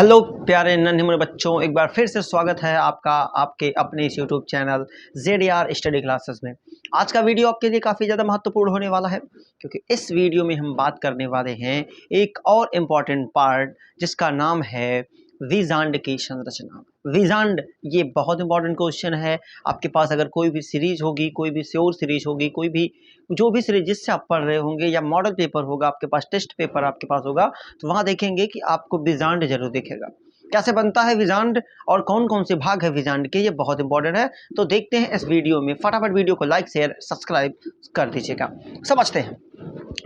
Hello प्यारे नन्हे मुन्ने बच्चों, एक बार फिर से स्वागत है आपका आपके अपने इस YouTube channel ZR study classes में। आज का वीडियो आपके लिए काफ़ी ज़्यादा महत्वपूर्ण होने वाला है, क्योंकि इस वीडियो में हम बात करने वाले हैं एक और इम्पॉर्टेंट पार्ट जिसका नाम है विजांड की संरचना। विजांड ये बहुत इंपॉर्टेंट क्वेश्चन है। आपके पास अगर कोई भी सीरीज होगी, कोई भी श्योर सीरीज होगी, कोई भी जो भी सीरीज जिससे आप पढ़ रहे होंगे, या मॉडल पेपर होगा आपके पास, टेस्ट पेपर आपके पास होगा, तो वहाँ देखेंगे कि आपको विजांड जरूर दिखेगा। कैसे बनता है विजांड और कौन कौन से भाग है विजांड के, ये बहुत इंपॉर्टेंट है। तो देखते हैं इस वीडियो में, फटाफट वीडियो को लाइक शेयर सब्सक्राइब कर दीजिएगा। समझते हैं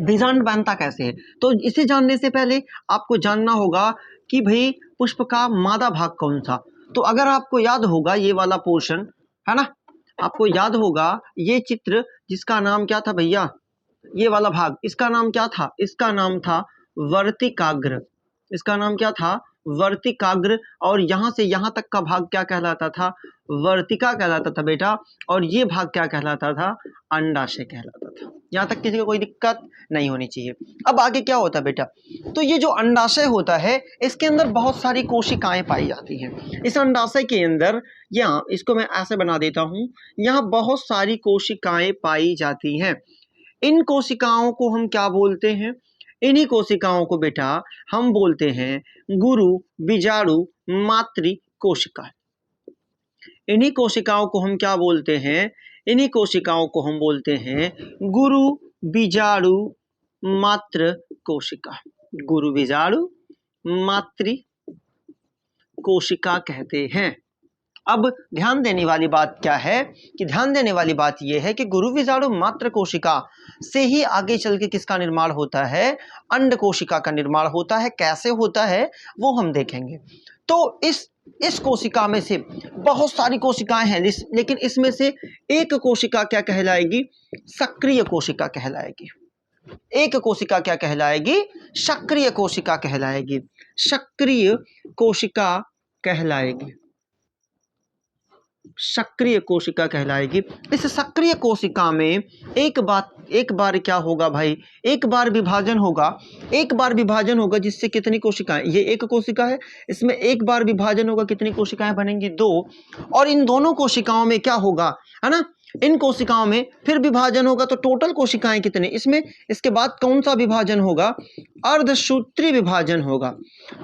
विजांड बनता कैसे है। तो इसे जानने से पहले आपको जानना होगा कि भाई पुष्प का मादा भाग कौन सा। तो अगर आपको याद होगा ये वाला पोर्शन है ना, आपको याद होगा ये चित्र जिसका नाम क्या था भैया, ये वाला भाग, इसका नाम क्या था? इसका नाम था वर्तिकाग्र। इसका नाम क्या था? वर्तिकाग्र। और यहां से यहां तक का भाग क्या कहलाता था? वर्तिका कहलाता था बेटा। और ये भाग क्या कहलाता था? अंडाशय कहलाता था। यहां तक किसी को कोई दिक्कत नहीं होनी चाहिए। अब आगे क्या होता है बेटा, तो ये जो अंडाशय होता है इसके अंदर बहुत सारी कोशिकाएं पाई जाती हैं। इस अंडाशय के अंदर, यहाँ इसको मैं ऐसे बना देता हूं, यहाँ बहुत सारी कोशिकाएं पाई जाती हैं। इन कोशिकाओं को हम क्या बोलते हैं? इन्हीं कोशिकाओं को बेटा हम बोलते हैं गुरु, बीजाणु, मातृ कोशिका। इन्हीं कोशिकाओं को हम क्या बोलते हैं? इन्हीं कोशिकाओं को हम बोलते हैं गुरु, बीजाणु, मातृ कोशिका। गुरु, बीजाणु, मातृ कोशिका कहते हैं। अब ध्यान देने वाली बात क्या है कि ध्यान देने वाली बात यह है कि गुरु, बीजाणु, मातृ कोशिका से ही आगे चल के किसका निर्माण होता है? अंड कोशिका का निर्माण होता है। कैसे होता है वो हम देखेंगे। तो इस कोशिका में से बहुत सारी कोशिकाएं हैं, लेकिन इसमें से एक कोशिका क्या कहलाएगी? सक्रिय कोशिका कहलाएगी। एक कोशिका क्या कहलाएगी? सक्रिय कोशिका कहलाएगी। सक्रिय कोशिका कहलाएगी। सक्रिय कोशिका कहलाएगी। इस सक्रिय कोशिका में एक बार क्या होगा भाई? एक बार विभाजन होगा। एक बार विभाजन होगा जिससे कितनी कोशिकाएं? ये एक कोशिका है, इसमें एक बार विभाजन होगा, कितनी कोशिकाएं बनेंगी? 2। और इन दोनों कोशिकाओं में क्या होगा, है ना, इन कोशिकाओं में फिर विभाजन होगा, तो टोटल कोशिकाएं कितनी इसमें? इसके बाद कौन सा विभाजन होगा? अर्धसूत्री विभाजन होगा।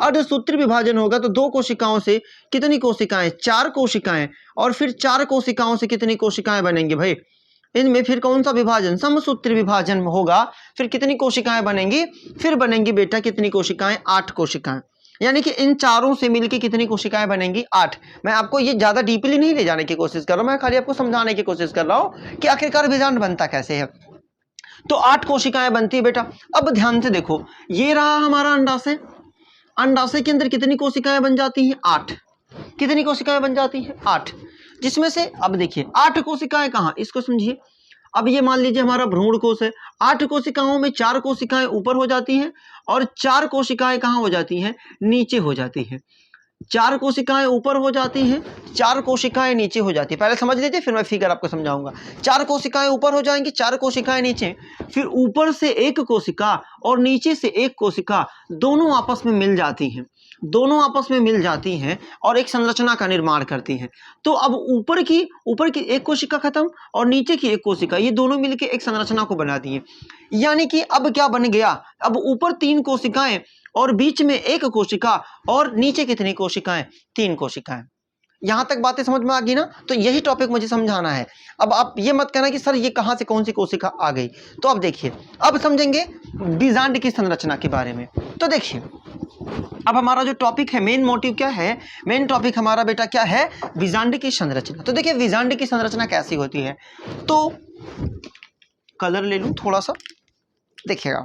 अर्धसूत्री विभाजन होगा तो 2 कोशिकाओं से कितनी कोशिकाएं? 4 कोशिकाएं। और फिर 4 कोशिकाओं से कितनी कोशिकाएं बनेंगी भाई? इनमें फिर कौन सा विभाजन? समसूत्री विभाजन होगा। फिर कितनी कोशिकाएं बनेंगी? फिर बनेंगी बेटा कितनी कोशिकाएं? 8 कोशिकाएं। यानी कि इन चारों से मिलकर कितनी कोशिकाएं बनेंगी? 8। मैं आपको ये ज्यादा डीपली नहीं ले जाने की कोशिश कर रहा हूं, मैं खाली आपको समझाने की कोशिश कर रहा हूं कि आखिरकार विजांड बनता कैसे है। तो 8 कोशिकाएं बनती है बेटा। अब ध्यान से देखो, ये रहा हमारा अंडाशय। अंडाशय के अंदर कितनी कोशिकाएं बन जाती हैं? 8। कितनी कोशिकाएं बन जाती हैं? 8। जिसमें से अब देखिए 8 कोशिकाएं कहां, इसको समझिए। अब ये मान लीजिए हमारा भ्रूण कोश है। 8 कोशिकाओं में 4 कोशिकाएं ऊपर हो जाती हैं और 4 कोशिकाएं कहां हो जाती हैं? नीचे हो जाती हैं। 4 कोशिकाएं ऊपर हो जाती हैं, 4 कोशिकाएं नीचे हो जाती है। पहले समझ लीजिए, फिर मैं फिगर आपको समझाऊंगा। 4 कोशिकाएं ऊपर हो जाएंगी, 4 कोशिकाएं नीचे। फिर ऊपर से एक कोशिका और नीचे से एक कोशिका दोनों आपस में मिल जाती हैं। दोनों आपस में मिल जाती हैं और एक संरचना का निर्माण करती हैं। तो अब ऊपर की एक कोशिका खत्म और नीचे की एक कोशिका, ये दोनों मिलकर एक संरचना को बना दी है। यानी कि अब क्या बन गया? अब ऊपर 3 कोशिकाएं और बीच में एक कोशिका और नीचे कितनी कोशिकाएं? 3 कोशिकाएं। यहां तक बातें समझ में आ गई ना? तो यही टॉपिक मुझे समझाना है। अब आप ये मत कहना कि सर ये कहां से कौन सी कोशिका आ गई। तो अब देखिए, अब समझेंगे विजांड की संरचना के बारे में। तो देखिए, अब हमारा जो टॉपिक है, मेन मोटिव क्या है? मेन टॉपिक हमारा बेटा क्या है? विजांड की संरचना। तो देखिए विजांड की संरचना कैसी होती है। तो कलर ले लूं थोड़ा सा, देखिएगा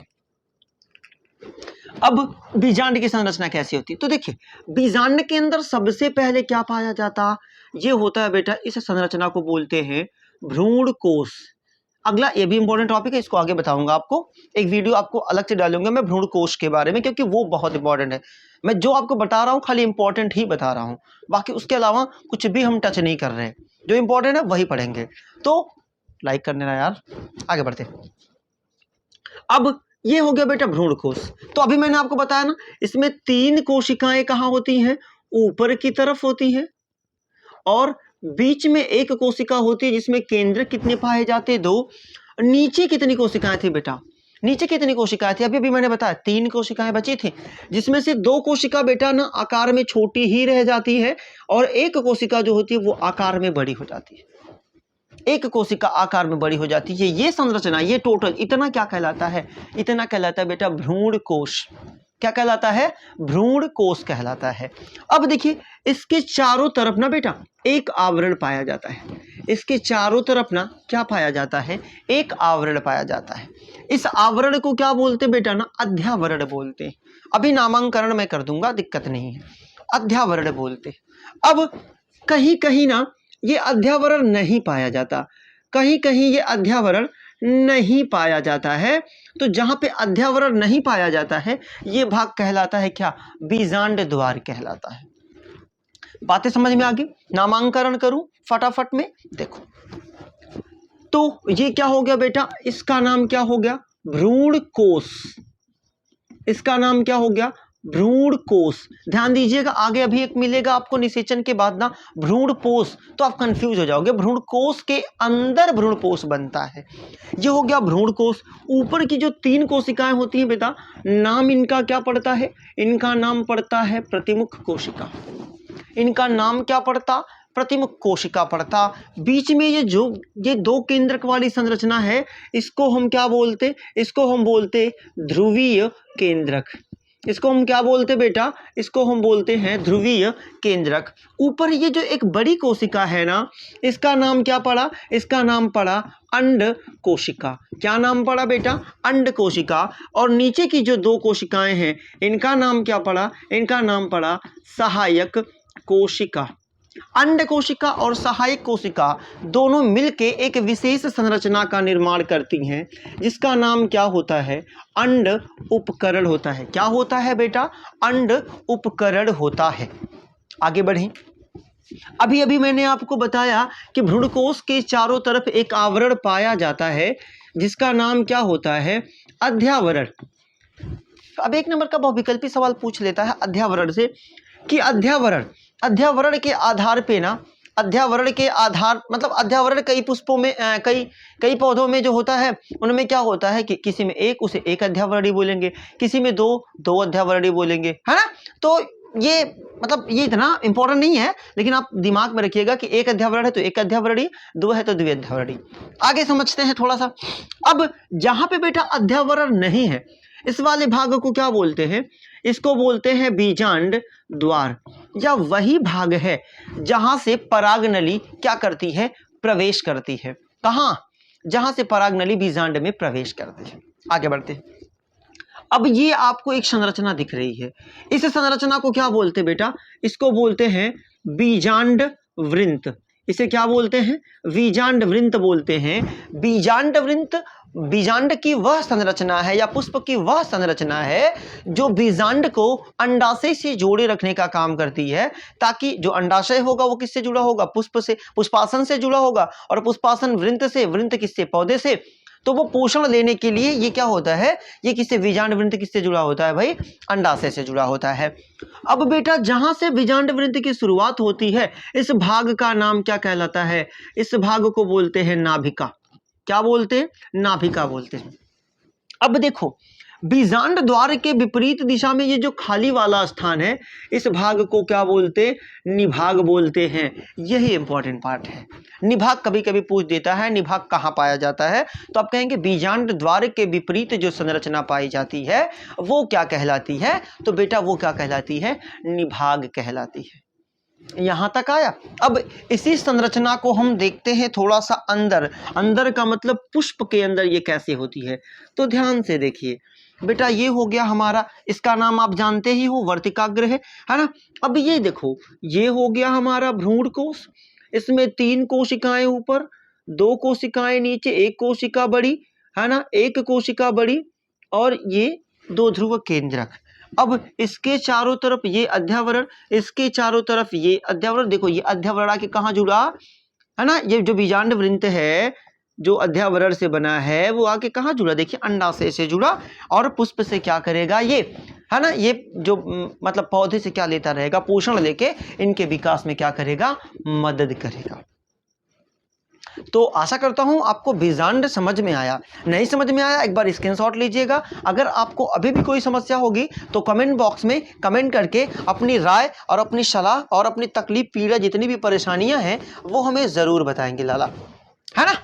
अब बीजांड की संरचना कैसी होती है। तो देखिए बीजांड के अंदर सबसे पहले क्या पाया जाता? ये होता है बेटा, इस संरचना को बोलते हैं भ्रूण कोश। अगला ये भी इंपॉर्टेंट टॉपिक है, इसको आगे बताऊंगा आपको। एक वीडियो आपको अलग से डालूंगा मैं भ्रूण कोश के बारे में, क्योंकि वो बहुत इंपॉर्टेंट है। मैं जो आपको बता रहा हूँ खाली इंपॉर्टेंट ही बता रहा हूँ, बाकी उसके अलावा कुछ भी हम टच नहीं कर रहे हैं। जो इंपॉर्टेंट है वही पढ़ेंगे। तो लाइक करने ना यार, आगे बढ़ते। अब ये हो गया बेटा भ्रूणकोश। तो अभी मैंने आपको बताया ना, इसमें 3 कोशिकाएं कहाँ होती हैं, ऊपर की तरफ होती हैं, और बीच में एक कोशिका होती है जिसमें केंद्रक कितने पाए जाते हैं, 2। नीचे कितनी कोशिकाएं थी बेटा, नीचे कितनी कोशिकाएं थी, अभी मैंने बताया 3 कोशिकाएं बची थी, जिसमें से 2 कोशिका बेटा ना आकार में छोटी ही रह जाती है, और एक कोशिका जो होती है वो आकार में बड़ी हो जाती है, एक कोशिका आकार में बड़ी हो जाती है। ये संरचना, ये टोटल इतना क्या कहलाता है, इतना कहलाता है बेटा भ्रूण कोश। क्या कहलाता है, भ्रूण कोश कहलाता है। अब देखिए इसके चारों तरफ ना बेटा एक आवरण पाया जाता है, इसके चारों तरफ ना क्या पाया जाता है, एक आवरण पाया जाता है। इस आवरण को क्या बोलते हैं बेटा ना, अध्यावरण बोलते हैं। अभी नामांकन मैं कर दूंगा, दिक्कत नहीं है, अध्यावरण बोलते। अब कहीं कहीं ना ये अध्यावरण नहीं पाया जाता, कहीं कहीं ये अध्यावरण नहीं पाया जाता है। तो जहां पे अध्यावरण नहीं पाया जाता है ये भाग कहलाता है क्या, बीजांड द्वार कहलाता है। बातें समझ में आ गई, नामांकन करूं फटाफट में, देखो तो ये क्या हो गया बेटा, इसका नाम क्या हो गया, भ्रूण कोश। इसका नाम क्या हो गया, भ्रूण कोश। ध्यान दीजिएगा, आगे अभी एक मिलेगा आपको निषेचन के बाद ना भ्रूण पोष, तो आप कंफ्यूज हो जाओगे। भ्रूण कोश के अंदर भ्रूण पोष बनता है, ये हो गया भ्रूण कोश। ऊपर की जो 3 कोशिकाएं होती हैं बेटा, नाम इनका क्या पड़ता है, इनका नाम पड़ता है प्रतिमुख कोशिका। इनका नाम क्या पड़ता, प्रतिमुख कोशिका पड़ता। बीच में ये 2 केंद्रक वाली संरचना है, इसको हम क्या बोलते, इसको हम बोलते ध्रुवीय केंद्रक। इसको हम क्या बोलते बेटा, इसको हम बोलते हैं ध्रुवीय केंद्रक। ऊपर ये जो एक बड़ी कोशिका है ना, इसका नाम क्या पड़ा, इसका नाम पड़ा अंड कोशिका। क्या नाम पड़ा बेटा, अंड कोशिका। और नीचे की जो 2 कोशिकाएं हैं इनका नाम क्या पड़ा, इनका नाम पड़ा सहायक कोशिका। अंड कोशिका और सहायक कोशिका दोनों मिलके एक विशेष संरचना का निर्माण करती हैं, जिसका नाम क्या होता है, अंड उपकरण होता है। क्या होता है बेटा, अंड उपकरण होता है। आगे बढ़ें, अभी अभी मैंने आपको बताया कि भ्रूणकोश के चारों तरफ एक आवरण पाया जाता है जिसका नाम क्या होता है, अध्यावरण। अब 1 नंबर का बहुविकल्पी सवाल पूछ लेता है अध्यावरण से कि अध्यावरण के आधार पे ना, अध्यावरण के आधार मतलब अध्यावरण कई पुष्पों में कई पौधों में जो होता है उनमें क्या होता है कि किसी में उसे एक अध्यावरणी बोलेंगे, किसी में 2 अध्यावरणी बोलेंगे, है ना। तो ये मतलब ये इतना इंपॉर्टेंट नहीं है, लेकिन आप दिमाग में रखिएगा कि एक अध्यावरण है तो एक अध्यावरणी, 2 है तो द्विअध्यावरणी। आगे समझते हैं थोड़ा सा। अब जहां पे बेटा अध्यावरण नहीं है इस वाले भाग को क्या बोलते हैं, इसको बोलते हैं बीजांड द्वार। या वही भाग है जहां से परागनली क्या करती है, प्रवेश करती है। कहां, जहां से परागनली बीजांड में प्रवेश करती है। आगे बढ़ते हैं। अब ये आपको एक संरचना दिख रही है, इस संरचना को क्या बोलते हैं बेटा, इसको बोलते हैं बीजांड वृंत। इसे क्या बोलते हैं, बीजांड वृंत बोलते हैं। बीजांड वृंत बीजांड की वह संरचना है या पुष्प की वह संरचना है जो बीजांड को अंडाशय से जोड़े रखने का काम करती है, ताकि जो अंडाशय होगा वो किससे जुड़ा होगा, पुष्प से, पुष्पासन से जुड़ा होगा, और पुष्पासन वृंत से, वृंत किससे, पौधे से। तो वो पोषण लेने के लिए ये क्या होता है, ये किससे, बीजांड वृंत किससे जुड़ा होता है भाई, अंडाशय से जुड़ा होता है। अब बेटा जहां से बीजांड वृंत की शुरुआत होती है इस भाग का नाम क्या कहलाता है, इस भाग को बोलते हैं नाभिका। क्या बोलते हैं, नाभिका बोलते हैं। अब देखो बीजांड द्वार के विपरीत दिशा में ये जो खाली वाला स्थान है इस भाग को क्या बोलते, निभाग बोलते हैं। यही इंपॉर्टेंट पार्ट है। निभाग कभी कभी पूछ देता है निभाग कहाँ पाया जाता है, तो आप कहेंगे बीजांड द्वार के विपरीत जो संरचना पाई जाती है वो क्या कहलाती है, तो बेटा वो क्या कहलाती है, निभाग कहलाती है। यहां तक आया। अब इसी संरचना को हम देखते हैं थोड़ा सा अंदर। अंदर का मतलब पुष्प के अंदर ये कैसे होती है, तो ध्यान से देखिए बेटा, ये हो गया हमारा, इसका नाम आप जानते ही हो, वर्तिकाग्र है ना। अब ये देखो, ये हो गया हमारा भ्रूण कोश। इसमें 3 कोशिकाएं ऊपर, 2 कोशिकाएं नीचे, 1 कोशिका बड़ी, है ना, 1 कोशिका बड़ी, और ये 2 ध्रुव केंद्रक। अब इसके चारों तरफ ये अध्यावरण, इसके चारों तरफ ये अध्यावरण। देखो ये अध्यावरण आके कहाँ जुड़ा, है ना, ये जो बीजांड वृंत है जो अध्यावरण से बना है वो आके कहाँ जुड़ा, देखिए अंडाशय से जुड़ा, और पुष्प से क्या करेगा ये, है ना, ये जो मतलब पौधे से क्या लेता रहेगा, पोषण लेके इनके विकास में क्या करेगा, मदद करेगा। तो आशा करता हूं आपको बीजांड समझ में आया। नहीं समझ में आया एक बार स्क्रीनशॉट लीजिएगा। अगर आपको अभी भी कोई समस्या होगी तो कमेंट बॉक्स में कमेंट करके अपनी राय और अपनी सलाह और अपनी तकलीफ पीड़ा जितनी भी परेशानियां हैं वो हमें ज़रूर बताएंगे लाला, है ना।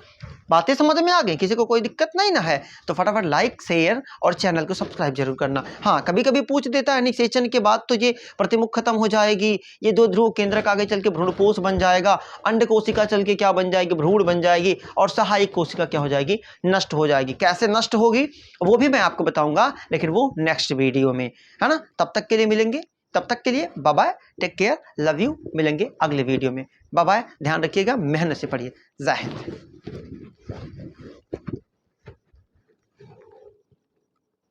बातें समझ में आ गई, किसी को कोई दिक्कत नहीं ना है तो फटाफट लाइक शेयर और चैनल को सब्सक्राइब जरूर करना। हाँ, कभी कभी पूछ देता है निषेचन के बाद तो ये प्रतिमुख खत्म हो जाएगी, ये दो ध्रुव केंद्रक आगे चल के भ्रूणपोष बन जाएगा, अंड कोशिका चल के क्या बन जाएगी, भ्रूण बन जाएगी, और सहायक कोशिका क्या हो जाएगी, नष्ट हो जाएगी। कैसे नष्ट होगी वो भी मैं आपको बताऊंगा, लेकिन वो नेक्स्ट वीडियो में, है ना। तब तक के लिए मिलेंगे, तब तक के लिए bye bye, take care, love you. मिलेंगे अगले वीडियो में, बाय बाय, ध्यान रखिएगा, मेहनत से पढ़िए। जय हिंद।